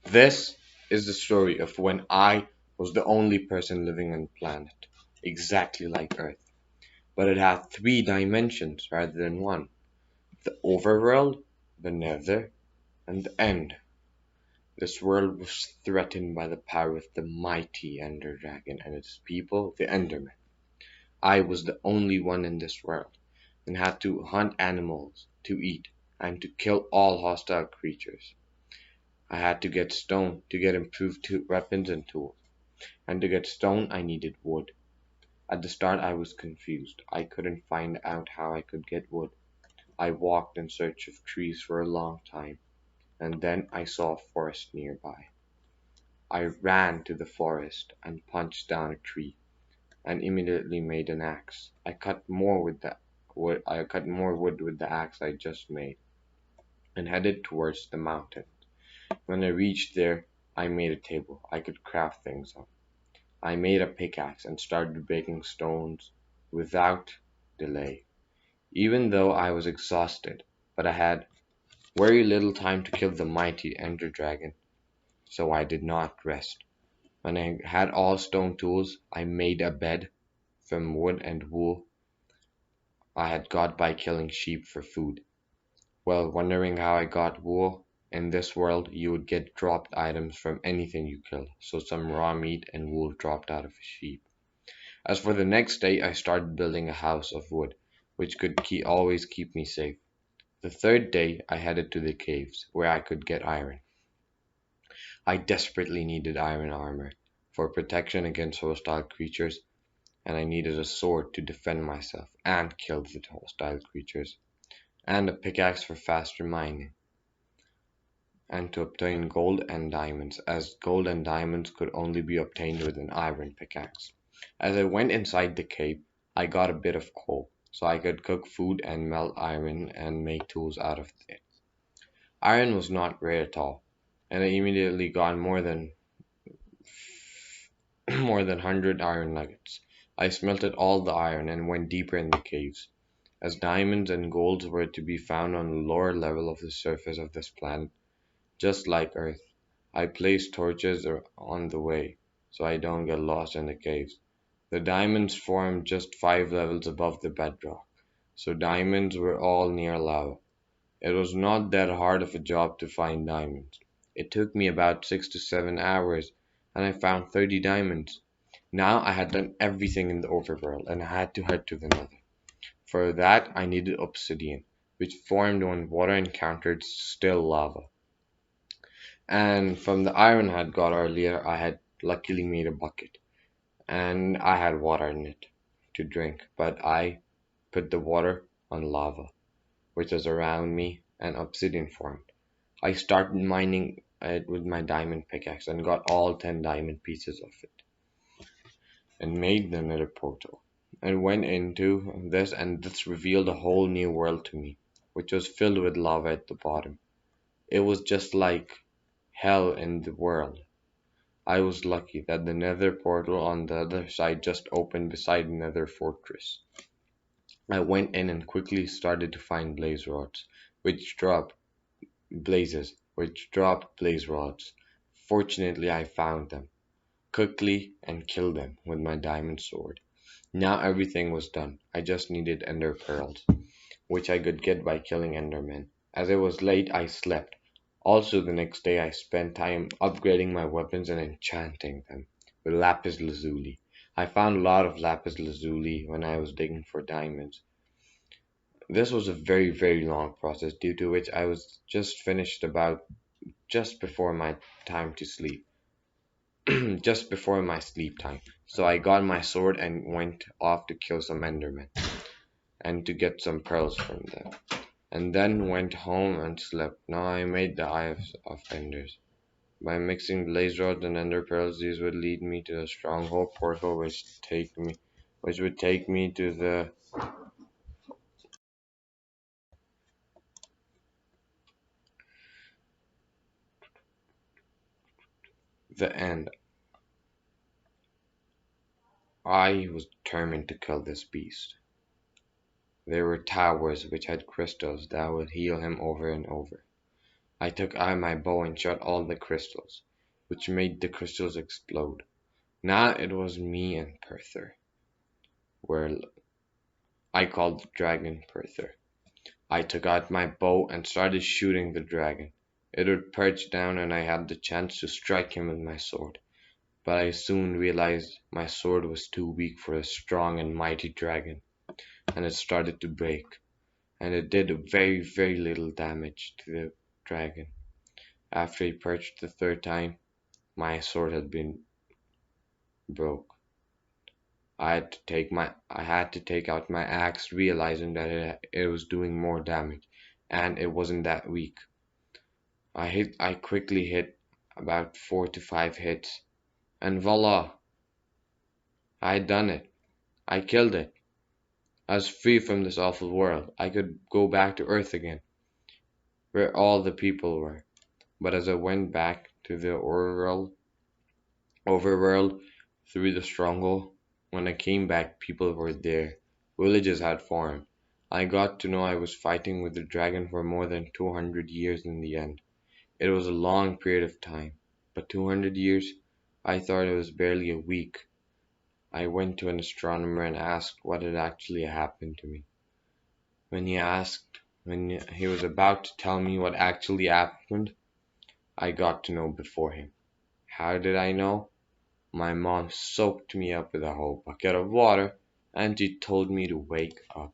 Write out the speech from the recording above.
This is the story of when I was the only person living on the planet, exactly like Earth, but it had three dimensions rather than one: the overworld, the nether, and the end. This world was threatened by the power of the mighty Ender Dragon and its people, the Endermen. I was the only one in this world, and had to hunt animals to eat and to kill all hostile creatures. I had to get stone to get improved weapons and tools, and to get stone I needed wood. At the start I was confused. I couldn't find out how I could get wood. I walked in search of trees for a long time, and then I saw a forest nearby. I ran to the forest and punched down a tree, and immediately made an axe. I cut more wood with the axe I just made, and headed towards the mountain. When I reached there, I made a table I could craft things on. I made a pickaxe and started breaking stones without delay, even though I was exhausted. But I had very little time to kill the mighty Ender Dragon, so I did not rest. When I had all stone tools, I made a bed from wood and wool I had got by killing sheep for food. Well, wondering how I got wool? In this world, you would get dropped items from anything you killed, so some raw meat and wool dropped out of a sheep. As for the next day, I started building a house of wood, which could always keep me safe. The third day, I headed to the caves, where I could get iron. I desperately needed iron armor for protection against hostile creatures, and I needed a sword to defend myself and kill the hostile creatures, and a pickaxe for faster mining, and to obtain gold and diamonds, as gold and diamonds could only be obtained with an iron pickaxe. As I went inside the cave, I got a bit of coal, so I could cook food and melt iron and make tools out of it. Iron was not rare at all, and I immediately got more than 100 iron nuggets. I smelted all the iron and went deeper in the caves. As diamonds and golds were to be found on the lower level of the surface of this planet, just like Earth, I placed torches on the way so I don't get lost in the caves. The diamonds formed just 5 levels above the bedrock, so diamonds were all near lava. It was not that hard of a job to find diamonds. It took me about 6 to 7 hours, and I found 30 diamonds. Now I had done everything in the overworld, and I had to head to the nether. For that I needed obsidian, which formed when water encountered still lava. And from the iron I had got earlier, I had luckily made a bucket, and I had water in it to drink, but I put the water on lava, which was around me, and obsidian formed. I started mining it with my diamond pickaxe and got all 10 diamond pieces of it, and made the nether portal, and went into this, and this revealed a whole new world to me, which was filled with lava at the bottom. It was just like hell in the world. I was lucky that the nether portal on the other side just opened beside another fortress. I went in and quickly started to find which dropped which dropped blaze rods. Fortunately, I found them quickly and killed them with my diamond sword. Now everything was done. I just needed ender pearls, which I could get by killing endermen. As it was late, I slept. Also, the next day, I spent time upgrading my weapons and enchanting them with lapis lazuli. I found a lot of lapis lazuli when I was digging for diamonds. This was a very, very long process, due to which I was just finished about just before my time to sleep, just before my sleep time. So I got my sword and went off to kill some endermen and to get some pearls from them, and then went home and slept. Now I made the Eye of Enders. By mixing blaze rods and ender pearls, these would lead me to the stronghold portal, which would take me to the end. I was determined to kill this beast. There were towers which had crystals that would heal him over and over. I took out my bow and shot all the crystals, which made the crystals explode. Now it was me and Perther, where I called the dragon Perther. I took out my bow and started shooting the dragon. It would perch down and I had the chance to strike him with my sword, but I soon realized my sword was too weak for a strong and mighty dragon, and it started to break, and it did very, very little damage to the dragon. After he perched the third time, my sword had been broke. I had to take out my axe, realizing that it was doing more damage, and it wasn't that weak. I quickly hit about 4 to 5 hits, and voila! I had done it. I killed it. I was free from this awful world. I could go back to Earth again, where all the people were. But as I went back to the overworld through the stronghold, when I came back, people were there. Villages had formed. I got to know I was fighting with the dragon for more than 200 years in the end. It was a long period of time, but 200 years? I thought it was barely a week. I went to an astronomer and asked what had actually happened to me. When he was about to tell me what actually happened, I got to know before him. How did I know? My mom soaked me up with a whole bucket of water and she told me to wake up.